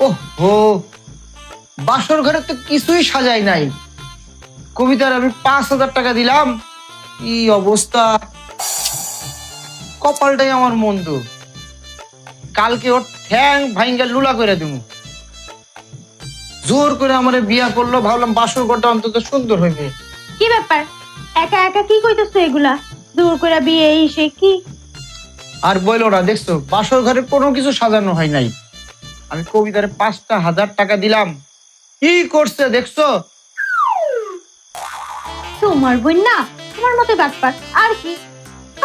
ওহো, বাসর ঘরে তো কিছুই সাজাই নাই। কবিতার আমি 5,000 টাকা দিলাম, কি অবস্থা! কপালটাই আমার মন্দ। কালকে ওর ঠ্যাং ভাইঙ্গা লুলা করে দিব। জোর করে আমারে বিয়া করলো, ভাবলাম বাসর ঘরটা অন্তত সুন্দর হইবে। কি ব্যাপার, একা একা কি কইতেছো এগুলা? দূর করে বিয়ে এই সে কি? আর বইলো না, দেখছো বাসর ঘরে কোনো কিছু সাজানো হয় নাই। আমি কবিতারে 5,000 টাকা দিলাম, কি করছে দেখছো? তোমার বোন না তোমার মতো ব্যাপার আর কি।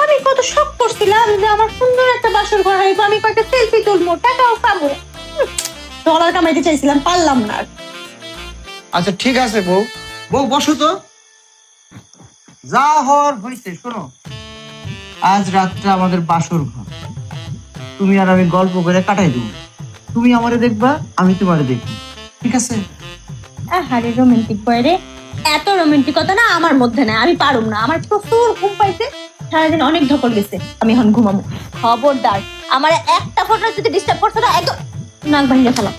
আমি কত শখ করছিলাম যে আমার সুন্দর একটা বাসর ঘর হইব, আমি কয়েকটা সেলফি তুলবো, টাকাও পাবো। ডলার কামাইতে চাইছিলাম, পারলাম না। আচ্ছা ঠিক আছে বউ, বউ বসো তো। যা হওয়ার হয়েছে শোনো, আজ রাতটা আমাদের বাসর ঘর, তুমি আর আমি গল্প করে কাটাই দেবো। তুমি আমারে দেখবা, আমি তোমারে দেখবো, ঠিক আছে? আরে রোমান্টিক বয় রে, এত রোমান্টিকতা না আমার মধ্যে নাই, আমি পারুম না। আমার প্রচুর ঘুম পাইছে, সারাদিন অনেক ধকল গেছে, আমি এখন ঘুমাবো। খবরদার আমার একটা ফটো যদি ডিস্টার্ব করছো না, একদম নাক ভাঙিয়ে ফেলাম।